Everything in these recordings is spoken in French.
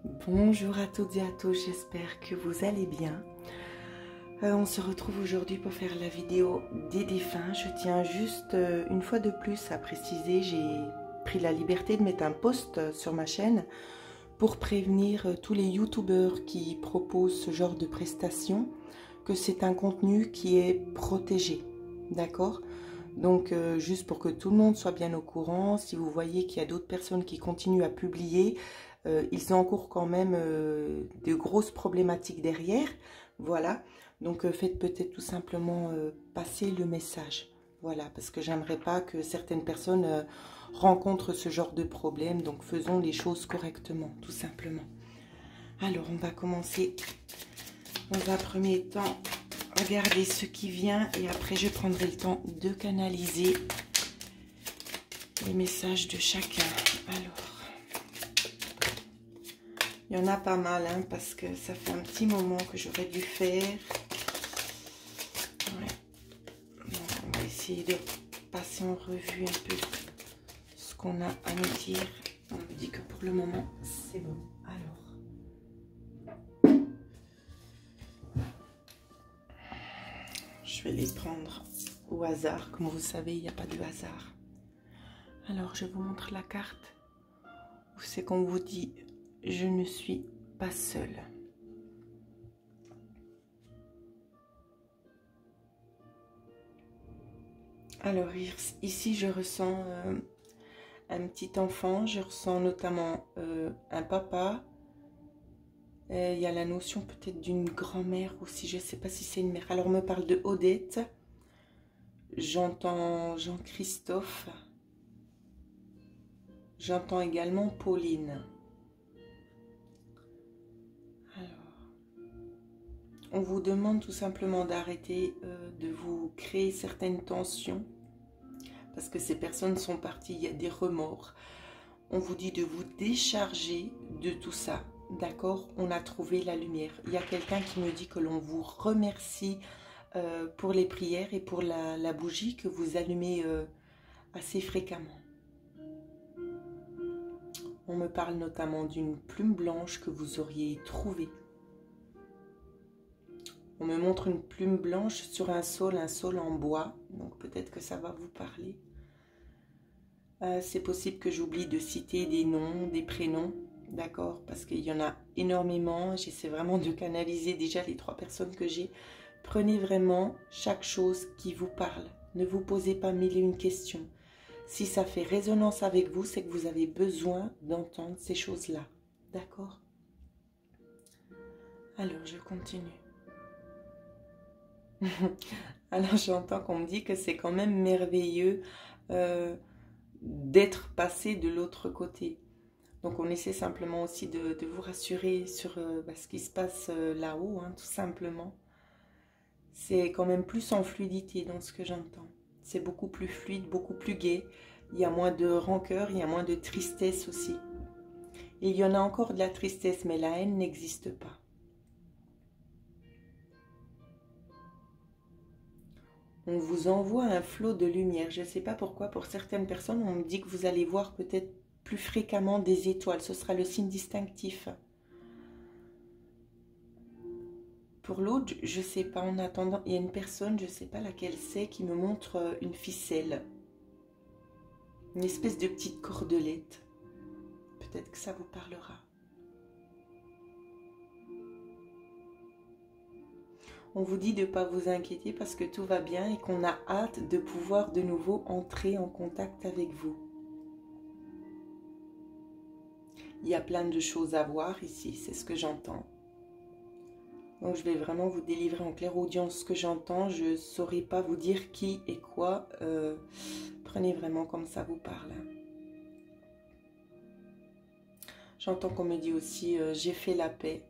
Bonjour à toutes et à tous, j'espère que vous allez bien. On se retrouve aujourd'hui pour faire la vidéo des défunts. Je tiens juste une fois de plus à préciser, j'ai pris la liberté de mettre un post sur ma chaîne pour prévenir tous les youtubeurs qui proposent ce genre de prestations que c'est un contenu qui est protégé, d'accord? Donc juste pour que tout le monde soit bien au courant, si vous voyez qu'il y a d'autres personnes qui continuent à publier, ils encourent quand même de grosses problématiques derrière, voilà. Donc faites peut-être tout simplement passer le message, voilà, parce que j'aimerais pas que certaines personnes rencontrent ce genre de problème, donc faisons les choses correctement, tout simplement. Alors on va commencer dans un premier temps. Regardez ce qui vient et après je prendrai le temps de canaliser les messages de chacun. Alors, il y en a pas mal hein, parce que ça fait un petit moment que j'aurais dû faire. Ouais. Donc, on va essayer de passer en revue un peu ce qu'on a à nous dire. On me dit que pour le moment c'est bon. Alors. Je vais les prendre au hasard. Comme vous savez, il n'y a pas de hasard. Alors, je vous montre la carte où c'est qu'on vous dit « Je ne suis pas seule ». Alors, ici, je ressens un petit enfant. Je ressens notamment un papa. Il y a la notion peut-être d'une grand-mère aussi. Je ne sais pas si c'est une mère. Alors, on me parle de Odette. J'entends Jean-Christophe. J'entends également Pauline. Alors, on vous demande tout simplement d'arrêter de vous créer certaines tensions. Parce que ces personnes sont parties, il y a des remords. On vous dit de vous décharger de tout ça. D'accord? On a trouvé la lumière. Il y a quelqu'un qui me dit que l'on vous remercie pour les prières et pour la bougie que vous allumez assez fréquemment. On me parle notamment d'une plume blanche que vous auriez trouvée. On me montre une plume blanche sur un saule en bois. Donc peut-être que ça va vous parler. C'est possible que j'oublie de citer des noms, des prénoms. D'accord? Parce qu'il y en a énormément. J'essaie vraiment de canaliser déjà les 3 personnes que j'ai. Prenez vraiment chaque chose qui vous parle. Ne vous posez pas 1001 questions. Si ça fait résonance avec vous, c'est que vous avez besoin d'entendre ces choses-là. D'accord? Alors, je continue. Alors, j'entends qu'on me dit que c'est quand même merveilleux d'être passé de l'autre côté. Donc, on essaie simplement aussi de vous rassurer sur ce qui se passe là-haut, hein, tout simplement. C'est quand même plus en fluidité dans ce que j'entends. C'est beaucoup plus fluide, beaucoup plus gai. Il y a moins de rancœur, il y a moins de tristesse aussi. Et il y en a encore de la tristesse, mais la haine n'existe pas. On vous envoie un flot de lumière. Je ne sais pas pourquoi, pour certaines personnes, on me dit que vous allez voir peut-être plus fréquemment des étoiles. Ce sera le signe distinctif. Pour l'autre, je ne sais pas, en attendant, il y a une personne, je ne sais pas laquelle c'est, qui me montre une ficelle. Une espèce de petite cordelette. Peut-être que ça vous parlera. On vous dit de ne pas vous inquiéter parce que tout va bien et qu'on a hâte de pouvoir de nouveau entrer en contact avec vous. Il y a plein de choses à voir ici, c'est ce que j'entends. Donc je vais vraiment vous délivrer en clairaudience ce que j'entends. Je ne saurais pas vous dire qui et quoi. Prenez vraiment comme ça vous parle. J'entends qu'on me dit aussi j'ai fait la paix.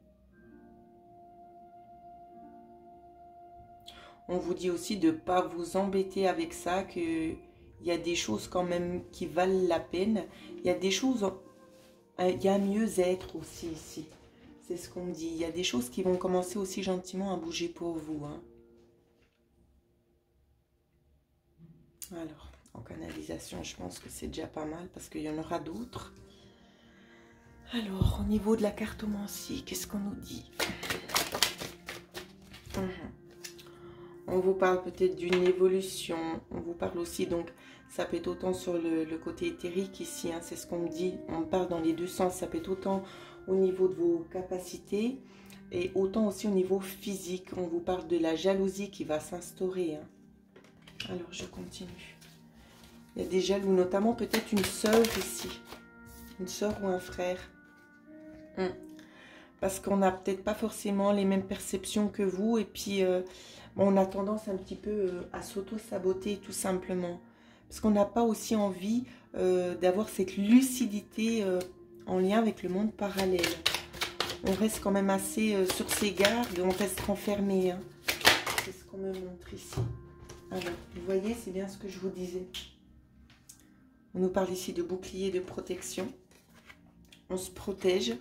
On vous dit aussi de ne pas vous embêter avec ça, qu'il y a des choses quand même qui valent la peine. Il y a des choses, il y a un mieux-être aussi ici. C'est ce qu'on me dit. Il y a des choses qui vont commencer aussi gentiment à bouger pour vous. Hein. Alors, en canalisation, je pense que c'est déjà pas mal parce qu'il y en aura d'autres. Alors, au niveau de la cartomancie, qu'est-ce qu'on nous dit? On vous parle peut-être d'une évolution. On vous parle aussi, donc, ça peut être autant sur le côté éthérique ici, hein, c'est ce qu'on me dit. On me parle dans les deux sens. Ça peut être autant au niveau de vos capacités et autant aussi au niveau physique. On vous parle de la jalousie qui va s'instaurer. Hein. Alors, je continue. Il y a des jaloux, notamment peut-être une sœur ici. Une sœur ou un frère. Parce qu'on n'a peut-être pas forcément les mêmes perceptions que vous. Et puis, bon, on a tendance un petit peu à s'auto-saboter tout simplement. Parce qu'on n'a pas aussi envie d'avoir cette lucidité en lien avec le monde parallèle. On reste quand même assez sur ses gardes. On reste renfermé. Hein. C'est ce qu'on me montre ici. Alors, vous voyez, c'est bien ce que je vous disais. On nous parle ici de bouclier de protection. On se protège.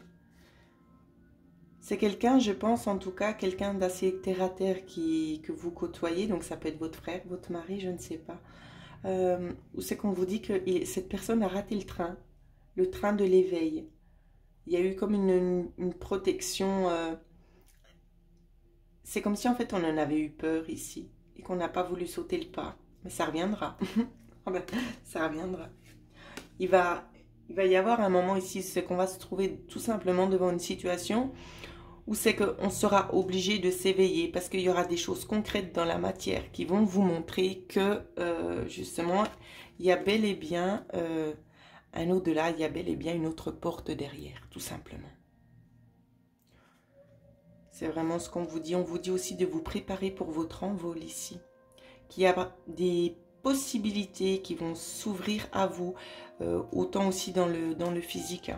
C'est quelqu'un, je pense, en tout cas, quelqu'un d'assez terre-à-terre que vous côtoyez. Donc, ça peut être votre frère, votre mari, je ne sais pas. Ou c'est qu'on vous dit que cette personne a raté le train de l'éveil. Il y a eu comme une protection. C'est comme si, en fait, on en avait eu peur ici. Et qu'on n'a pas voulu sauter le pas. Mais ça reviendra. Ça reviendra. Il va y avoir un moment ici, c'est qu'on va se trouver tout simplement devant une situation où c'est qu'on sera obligé de s'éveiller parce qu'il y aura des choses concrètes dans la matière qui vont vous montrer que, justement, il y a bel et bien un au-delà, il y a bel et bien une autre porte derrière, tout simplement. C'est vraiment ce qu'on vous dit. On vous dit aussi de vous préparer pour votre envol ici. Qu'il y a des possibilités qui vont s'ouvrir à vous, autant aussi dans le physique.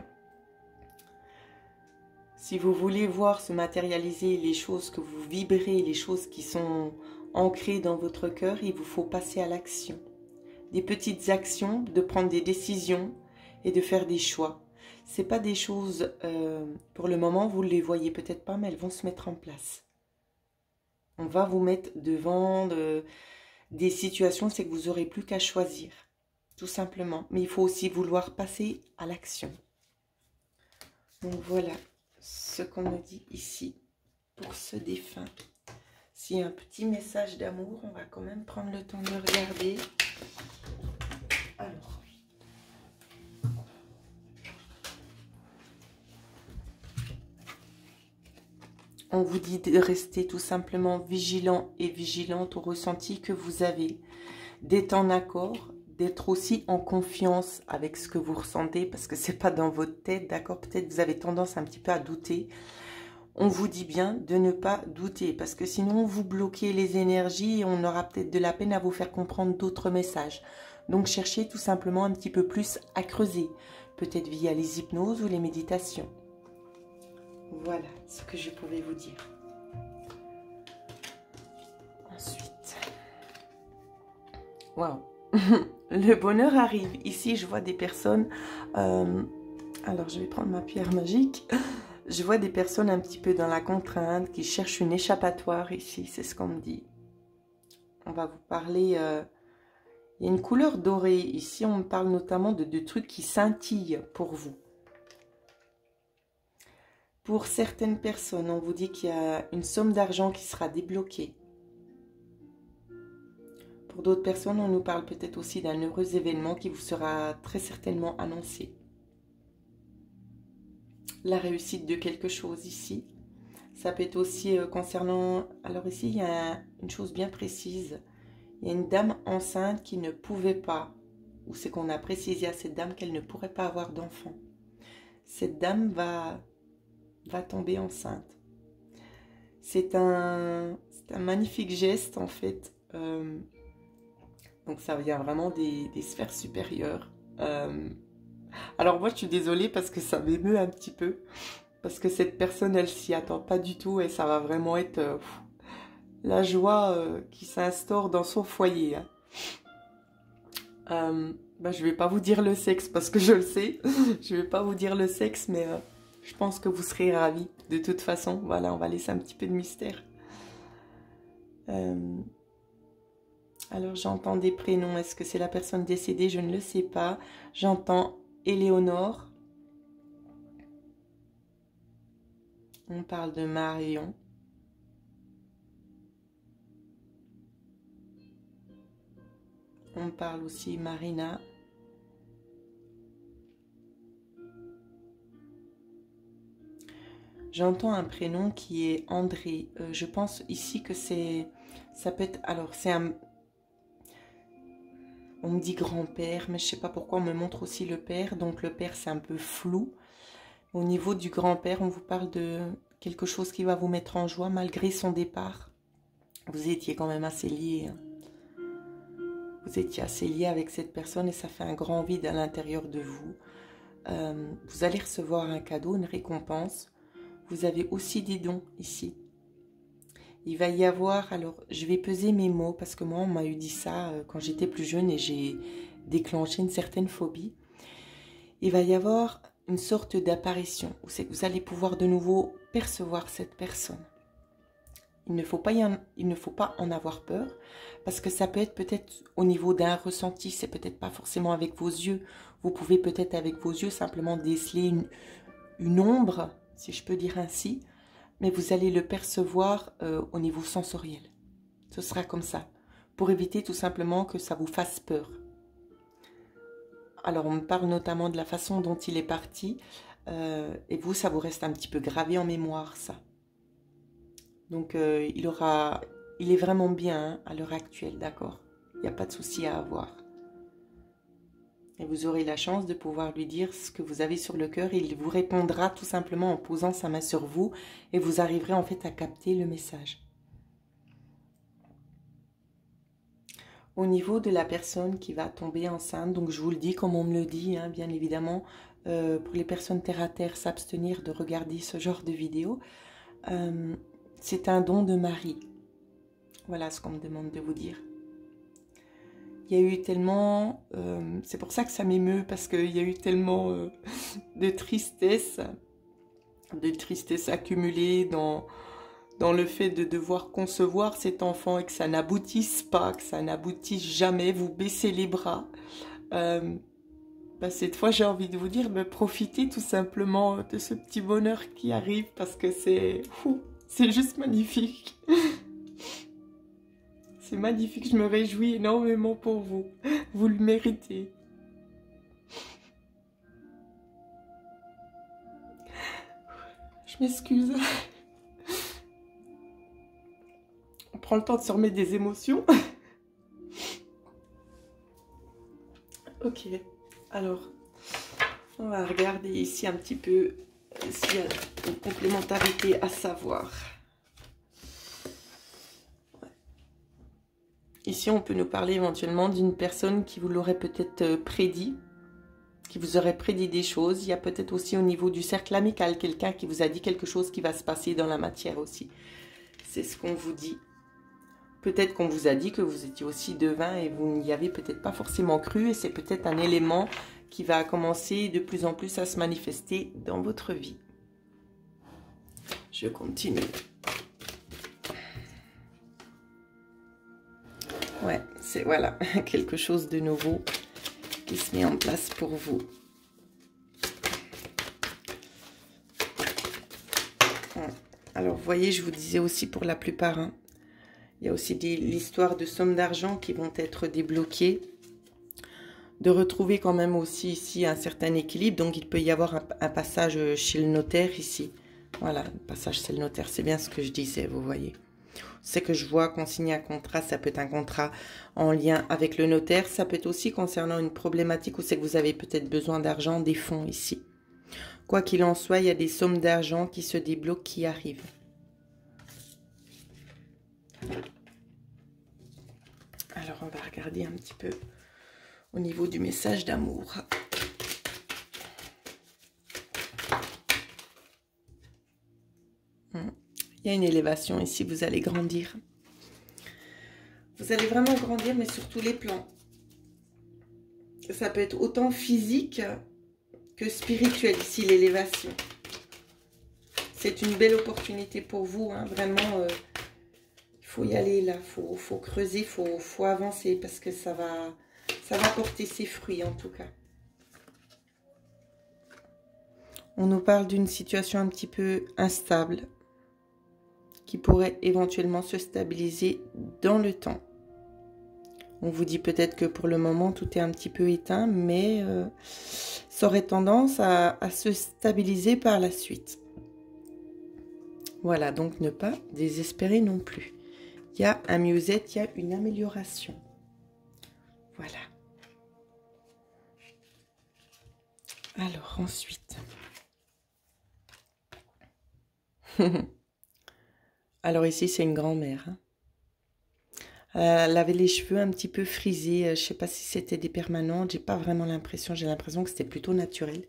Si vous voulez voir se matérialiser les choses que vous vibrez, les choses qui sont ancrées dans votre cœur, il vous faut passer à l'action. Des petites actions, de prendre des décisions et de faire des choix. Ce n'est pas des choses, pour le moment, vous ne les voyez peut-être pas, mais elles vont se mettre en place. On va vous mettre devant des situations, c'est que vous n'aurez plus qu'à choisir, tout simplement. Mais il faut aussi vouloir passer à l'action. Donc voilà ce qu'on me dit ici pour ce défunt. S'il y a un petit message d'amour, on va quand même prendre le temps de regarder. Alors. On vous dit de rester tout simplement vigilant et vigilante au ressenti que vous avez, d'être en accord, d'être aussi en confiance avec ce que vous ressentez, parce que c'est pas dans votre tête, d'accord? Peut-être vous avez tendance un petit peu à douter. On vous dit bien de ne pas douter, parce que sinon vous bloquez les énergies et on aura peut-être de la peine à vous faire comprendre d'autres messages. Donc cherchez tout simplement un petit peu plus à creuser, peut-être via les hypnoses ou les méditations. Voilà ce que je pouvais vous dire. Ensuite, waouh, le bonheur arrive. Ici, je vois des personnes. Alors, je vais prendre ma pierre magique. Je vois des personnes un petit peu dans la contrainte qui cherchent une échappatoire ici. C'est ce qu'on me dit. On va vous parler. Il y a une couleur dorée. Ici, on me parle notamment de trucs qui scintillent pour vous. Pour certaines personnes, on vous dit qu'il y a une somme d'argent qui sera débloquée. Pour d'autres personnes, on nous parle peut-être aussi d'un heureux événement qui vous sera très certainement annoncé. La réussite de quelque chose ici. Ça peut être aussi concernant... Alors ici, il y a une chose bien précise. Il y a une dame enceinte qui ne pouvait pas, ou c'est qu'on a précisé à cette dame qu'elle ne pourrait pas avoir d'enfant. Cette dame va tomber enceinte. C'est un magnifique geste en fait. Donc ça vient vraiment des sphères supérieures. Alors moi je suis désolée parce que ça m'émeut un petit peu. Parce que cette personne elle s'y attend pas du tout et ça va vraiment être la joie qui s'instaure dans son foyer. Je vais pas vous dire le sexe parce que je le sais. Je vais pas vous dire le sexe mais... je pense que vous serez ravis. De toute façon, voilà, on va laisser un petit peu de mystère. Alors, j'entends des prénoms. Est-ce que c'est la personne décédée? Je ne le sais pas. J'entends Éléonore. On parle de Marion. On parle aussi Marina. J'entends un prénom qui est André. Je pense ici que c'est... Ça peut être... Alors, c'est un... On me dit grand-père, mais je ne sais pas pourquoi on me montre aussi le père. Donc, le père, c'est un peu flou. Au niveau du grand-père, on vous parle de quelque chose qui va vous mettre en joie malgré son départ. Vous étiez quand même assez liés. Hein. Vous étiez assez liés avec cette personne et ça fait un grand vide à l'intérieur de vous. Vous allez recevoir un cadeau, une récompense. Vous avez aussi des dons ici. Il va y avoir, alors je vais peser mes mots parce que moi on m'a eu dit ça quand j'étais plus jeune et j'ai déclenché une certaine phobie. Il va y avoir une sorte d'apparition où c'est que vous allez pouvoir de nouveau percevoir cette personne. Il ne faut pas en avoir peur parce que ça peut être peut-être au niveau d'un ressenti, c'est peut-être pas forcément avec vos yeux. Vous pouvez peut-être avec vos yeux simplement déceler une ombre, si je peux dire ainsi, mais vous allez le percevoir au niveau sensoriel. Ce sera comme ça, pour éviter tout simplement que ça vous fasse peur. Alors on me parle notamment de la façon dont il est parti, et vous, ça vous reste un petit peu gravé en mémoire, ça. Donc il est vraiment bien hein, à l'heure actuelle, d'accord? Il n'y a pas de souci à avoir. Et vous aurez la chance de pouvoir lui dire ce que vous avez sur le cœur. Il vous répondra tout simplement en posant sa main sur vous et vous arriverez en fait à capter le message. Au niveau de la personne qui va tomber enceinte, donc je vous le dis comme on me le dit, hein, bien évidemment, pour les personnes terre à terre, s'abstenir de regarder ce genre de vidéo. C'est un don de Marie. Voilà ce qu'on me demande de vous dire. Il y a eu tellement... c'est pour ça que ça m'émeut, parce qu'il y a eu tellement de tristesse accumulée dans le fait de devoir concevoir cet enfant et que ça n'aboutisse pas, que ça n'aboutisse jamais, vous baissez les bras. Cette fois, j'ai envie de vous dire, profitez tout simplement de ce petit bonheur qui arrive, parce que c'est juste magnifique. C'est magnifique, je me réjouis énormément pour vous. Vous le méritez. Je m'excuse. On prend le temps de se remettre des émotions. Ok, alors, on va regarder ici un petit peu s'il y a une complémentarité à savoir. Ici, on peut nous parler éventuellement d'une personne qui vous l'aurait peut-être prédit, qui vous aurait prédit des choses. Il y a peut-être aussi au niveau du cercle amical, quelqu'un qui vous a dit quelque chose qui va se passer dans la matière aussi. C'est ce qu'on vous dit. Peut-être qu'on vous a dit que vous étiez aussi devin et vous n'y avez peut-être pas forcément cru. Et c'est peut-être un élément qui va commencer de plus en plus à se manifester dans votre vie. Je continue. Ouais, c'est voilà, quelque chose de nouveau qui se met en place pour vous. Alors, vous voyez, je vous disais aussi pour la plupart, hein, il y a aussi l'histoire de sommes d'argent qui vont être débloquées. De retrouver quand même aussi ici un certain équilibre. Donc, il peut y avoir un passage chez le notaire ici. Voilà, un passage chez le notaire, c'est bien ce que je disais, vous voyez. C'est que je vois qu'on signe un contrat, ça peut être un contrat en lien avec le notaire. Ça peut être aussi concernant une problématique où c'est que vous avez peut-être besoin d'argent, des fonds ici. Quoi qu'il en soit, il y a des sommes d'argent qui se débloquent, qui arrivent. Alors, on va regarder un petit peu au niveau du message d'amour. Il y a une élévation ici, vous allez grandir. Vous allez vraiment grandir, mais sur tous les plans. Ça peut être autant physique que spirituel, ici, l'élévation. C'est une belle opportunité pour vous, hein, vraiment. Il faut y aller, là. Il faut creuser, il faut avancer, parce que ça va porter ses fruits, en tout cas. On nous parle d'une situation un petit peu instable qui pourrait éventuellement se stabiliser dans le temps. On vous dit peut-être que pour le moment, tout est un petit peu éteint, mais ça aurait tendance à se stabiliser par la suite. Voilà, donc ne pas désespérer non plus. Il y a un mieux-être, il y a une amélioration. Voilà. Alors, ensuite. Alors ici, c'est une grand-mère. Hein. Elle avait les cheveux un petit peu frisés. Je ne sais pas si c'était des permanentes. J'ai pas vraiment l'impression. J'ai l'impression que c'était plutôt naturel.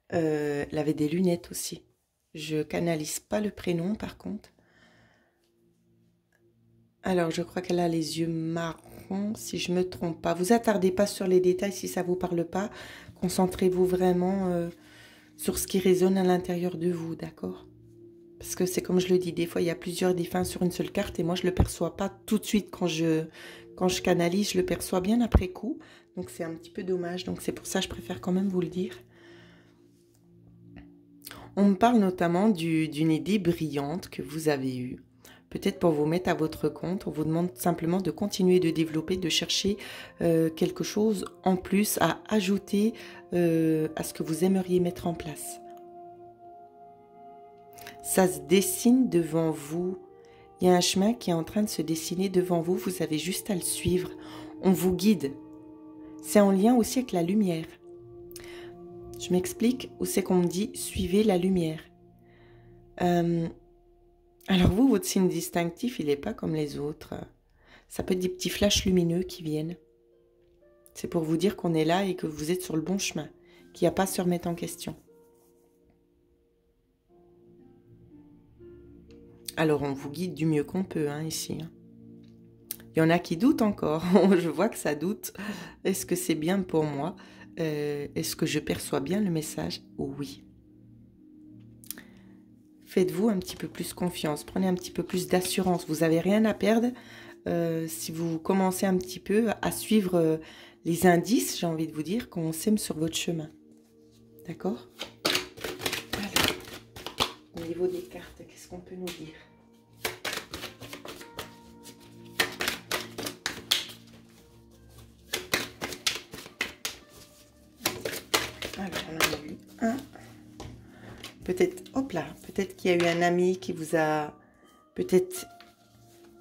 Elle avait des lunettes aussi. Je canalise pas le prénom par contre. Alors je crois qu'elle a les yeux marrons si je me trompe pas. Vous attardez pas sur les détails si ça vous parle pas. Concentrez-vous vraiment sur ce qui résonne à l'intérieur de vous, d'accord ? Parce que c'est comme je le dis, des fois il y a plusieurs défunts sur une seule carte et moi je le perçois pas tout de suite quand je canalise, je le perçois bien après coup. Donc c'est un petit peu dommage, donc c'est pour ça que je préfère quand même vous le dire. On me parle notamment d'une idée brillante que vous avez eue. Peut-être pour vous mettre à votre compte, on vous demande simplement de continuer de développer, de chercher quelque chose en plus à ajouter à ce que vous aimeriez mettre en place. Ça se dessine devant vous. Il y a un chemin qui est en train de se dessiner devant vous. Vous avez juste à le suivre. On vous guide. C'est en lien aussi avec la lumière. Je m'explique où c'est qu'on me dit « suivez la lumière ». Alors vous, votre signe distinctif, il n'est pas comme les autres. Ça peut être des petits flashs lumineux qui viennent. C'est pour vous dire qu'on est là et que vous êtes sur le bon chemin, qu'il n'y a pas à se remettre en question. Alors, on vous guide du mieux qu'on peut, hein, ici. Il y en a qui doutent encore. Je vois que ça doute. Est-ce que c'est bien pour moi ? Est-ce que je perçois bien le message ? Oui. Faites-vous un petit peu plus confiance. Prenez un petit peu plus d'assurance. Vous n'avez rien à perdre si vous commencez un petit peu à suivre les indices, j'ai envie de vous dire, qu'on sème sur votre chemin. D'accord ? Alors, au niveau des cartes, qu'est-ce qu'on peut nous dire ? Alors, on en a eu un. Peut-être, hop là, peut-être qu'il y a eu un ami qui vous a peut-être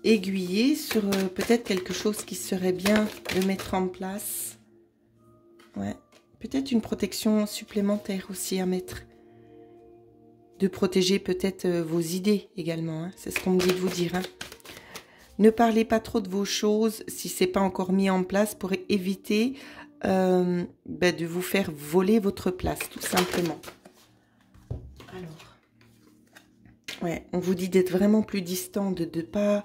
aiguillé sur peut-être quelque chose qui serait bien de mettre en place. Ouais, peut-être une protection supplémentaire aussi à mettre. De protéger peut-être vos idées également, hein. C'est ce qu'on me dit de vous dire. Hein. Ne parlez pas trop de vos choses si ce n'est pas encore mis en place pour éviter de vous faire voler votre place, tout simplement. Alors, ouais, on vous dit d'être vraiment plus distant, de ne pas...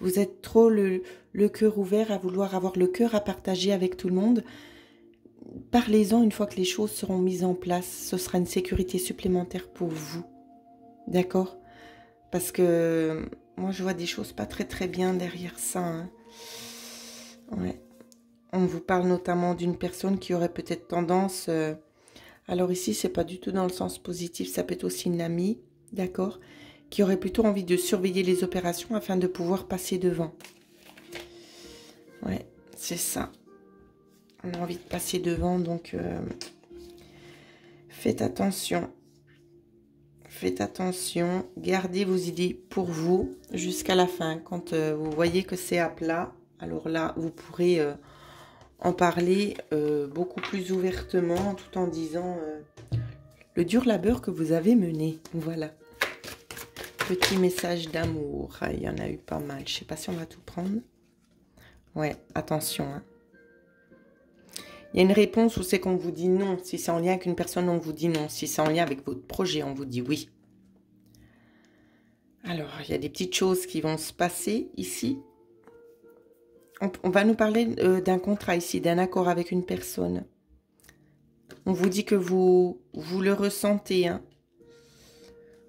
Vous êtes trop le cœur ouvert à vouloir avoir le cœur à partager avec tout le monde. Parlez-en une fois que les choses seront mises en place. Ce sera une sécurité supplémentaire pour vous. D'accord ? Parce que moi, je vois des choses pas très très bien derrière ça. Hein. Ouais. On vous parle notamment d'une personne qui aurait peut-être tendance... alors ici, c'est pas du tout dans le sens positif. Ça peut être aussi une amie, d'accord ? Qui aurait plutôt envie de surveiller les opérations afin de pouvoir passer devant. Ouais, c'est ça. On a envie de passer devant, donc faites attention. Faites attention, gardez vos idées pour vous jusqu'à la fin. Quand vous voyez que c'est à plat, alors là, vous pourrez en parler beaucoup plus ouvertement tout en disant le dur labeur que vous avez mené. Voilà. Petit message d'amour. Il y en a eu pas mal. Je ne sais pas si on va tout prendre. Ouais, attention. Hein. Il y a une réponse où c'est qu'on vous dit non. Si c'est en lien avec une personne, on vous dit non. Si c'est en lien avec votre projet, on vous dit oui. Alors, il y a des petites choses qui vont se passer ici. On va nous parler d'un contrat ici, d'un accord avec une personne. On vous dit que vous le ressentez. Hein.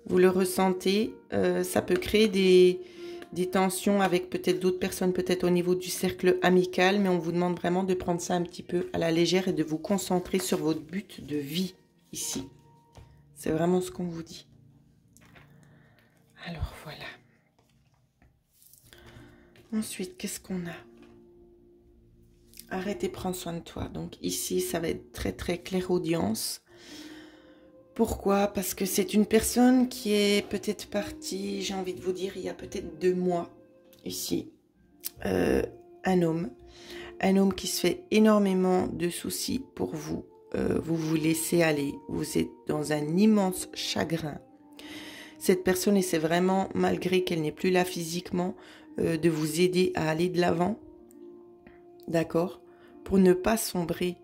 Vous le ressentez. Ça peut créer des tensions avec peut-être d'autres personnes, peut-être au niveau du cercle amical, mais on vous demande vraiment de prendre ça un petit peu à la légère et de vous concentrer sur votre but de vie ici. C'est vraiment ce qu'on vous dit. Alors voilà. Ensuite, qu'est-ce qu'on a? Arrête et prends soin de toi. Donc ici, ça va être très très clairaudience. Pourquoi? Parce que c'est une personne qui est peut-être partie, j'ai envie de vous dire, il y a peut-être 2 mois. Ici, un homme qui se fait énormément de soucis pour vous. Vous vous laissez aller. Vous êtes dans un immense chagrin. Cette personne essaie vraiment, malgré qu'elle n'est plus là physiquement, de vous aider à aller de l'avant. D'accord? Pour ne pas sombrer.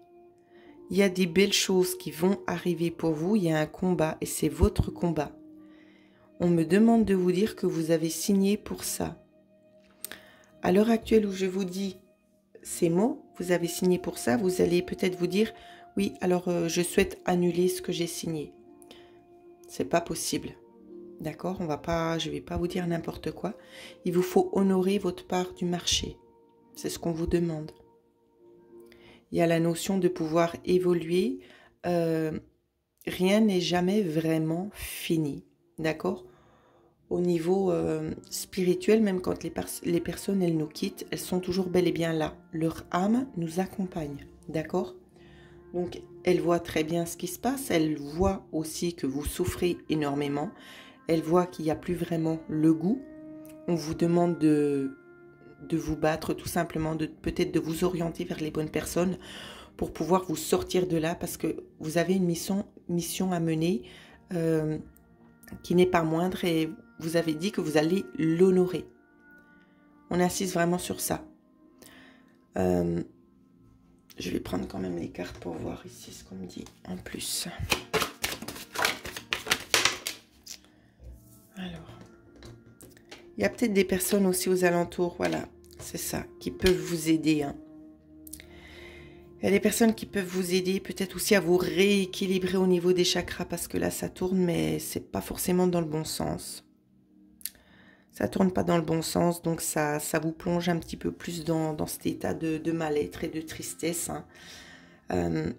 Il y a des belles choses qui vont arriver pour vous. Il y a un combat et c'est votre combat. On me demande de vous dire que vous avez signé pour ça. À l'heure actuelle où je vous dis ces mots, vous avez signé pour ça, vous allez peut-être vous dire, oui, alors je souhaite annuler ce que j'ai signé. C'est pas possible. D'accord? Je vais pas vous dire n'importe quoi. Il vous faut honorer votre part du marché. C'est ce qu'on vous demande. Il y a la notion de pouvoir évoluer. Rien n'est jamais vraiment fini. D'accord? Au niveau spirituel, même quand les personnes, elles nous quittent, elles sont toujours bel et bien là. Leur âme nous accompagne. D'accord? Donc, elle voit très bien ce qui se passe. Elle voit aussi que vous souffrez énormément. Elle voit qu'il n'y a plus vraiment le goût. On vous demande de vous battre, tout simplement, peut-être de vous orienter vers les bonnes personnes pour pouvoir vous sortir de là, parce que vous avez une mission à mener qui n'est pas moindre, et vous avez dit que vous allez l'honorer. On insiste vraiment sur ça. Je vais prendre quand même les cartes pour voir ici ce qu'on me dit en plus. Alors, il y a peut-être des personnes aussi aux alentours, voilà, c'est ça, qui peuvent vous aider. Hein. Il y a des personnes qui peuvent vous aider peut-être aussi à vous rééquilibrer au niveau des chakras, parce que là, ça tourne, mais c'est pas forcément dans le bon sens. Ça tourne pas dans le bon sens, donc ça vous plonge un petit peu plus dans cet état de mal-être et de tristesse. Hein.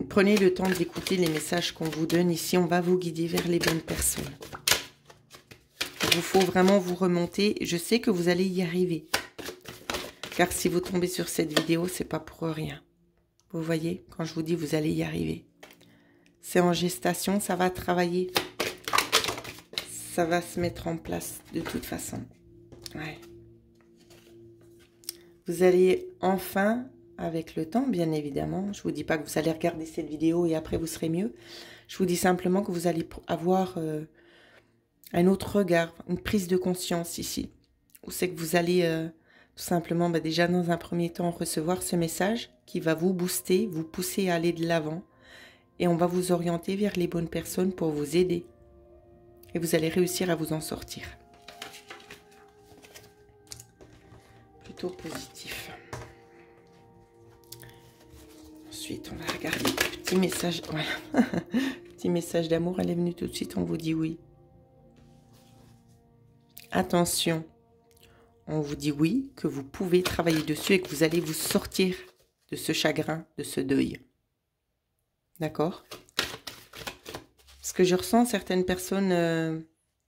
Prenez le temps d'écouter les messages qu'on vous donne. Ici, on va vous guider vers les bonnes personnes. Il vous faut vraiment vous remonter. Je sais que vous allez y arriver. Car si vous tombez sur cette vidéo, c'est pas pour rien. Vous voyez, quand je vous dis vous allez y arriver. C'est en gestation, ça va travailler. Ça va se mettre en place de toute façon. Ouais. Vous allez enfin, avec le temps, bien évidemment, je ne vous dis pas que vous allez regarder cette vidéo et après vous serez mieux. Je vous dis simplement que vous allez avoir un autre regard, une prise de conscience ici. Où c'est que vous allez tout simplement, déjà dans un premier temps, recevoir ce message qui va vous booster, vous pousser à aller de l'avant. Et on va vous orienter vers les bonnes personnes pour vous aider. Et vous allez réussir à vous en sortir. Plutôt positif. Ensuite, on va regarder le petit message. Voilà. Petit message d'amour, elle est venue tout de suite, on vous dit oui. Attention, on vous dit oui, que vous pouvez travailler dessus et que vous allez vous sortir de ce chagrin, de ce deuil. D'accord ? Ce que je ressens, certaines personnes,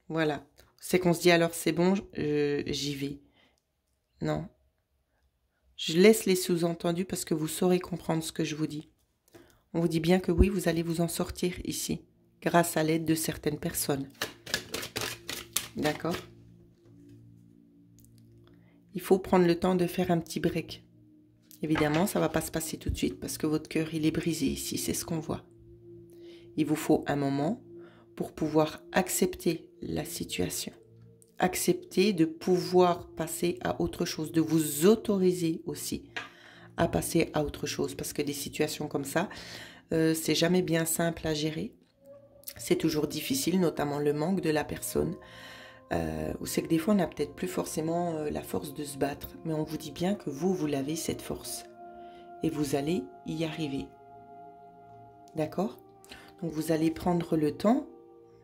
voilà, c'est qu'on se dit alors c'est bon, j'y vais. Non. Je laisse les sous-entendus parce que vous saurez comprendre ce que je vous dis. On vous dit bien que oui, vous allez vous en sortir ici, grâce à l'aide de certaines personnes. D'accord ? Il faut prendre le temps de faire un petit break. Évidemment, ça ne va pas se passer tout de suite parce que votre cœur, il est brisé ici, c'est ce qu'on voit. Il vous faut un moment pour pouvoir accepter la situation. Accepter de pouvoir passer à autre chose, de vous autoriser aussi à passer à autre chose. Parce que des situations comme ça, c'est jamais bien simple à gérer. C'est toujours difficile, notamment le manque de la personne. Ou c'est que des fois, on n'a peut-être plus forcément la force de se battre. Mais on vous dit bien que vous l'avez, cette force. Et vous allez y arriver. D'accord ? Donc vous allez prendre le temps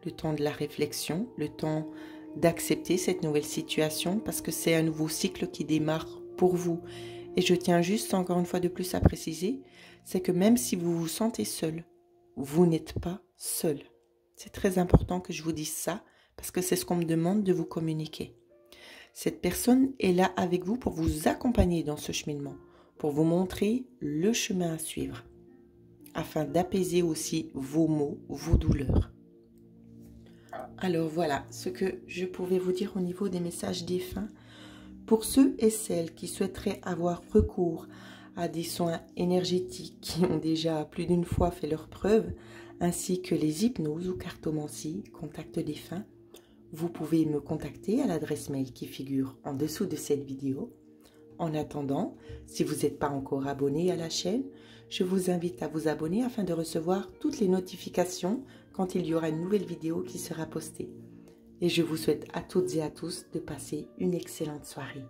de la réflexion, le temps d'accepter cette nouvelle situation parce que c'est un nouveau cycle qui démarre pour vous. Et je tiens juste encore une fois de plus à préciser, c'est que même si vous vous sentez seul, vous n'êtes pas seul. C'est très important que je vous dise ça parce que c'est ce qu'on me demande de vous communiquer. Cette personne est là avec vous pour vous accompagner dans ce cheminement, pour vous montrer le chemin à suivre, afin d'apaiser aussi vos maux, vos douleurs. Alors voilà ce que je pouvais vous dire au niveau des messages défunts. Pour ceux et celles qui souhaiteraient avoir recours à des soins énergétiques qui ont déjà plus d'une fois fait leur preuve, ainsi que les hypnoses ou cartomancies, contacts défunts, vous pouvez me contacter à l'adresse mail qui figure en dessous de cette vidéo. En attendant, si vous n'êtes pas encore abonné à la chaîne, je vous invite à vous abonner afin de recevoir toutes les notifications quand il y aura une nouvelle vidéo qui sera postée. Et je vous souhaite à toutes et à tous de passer une excellente soirée.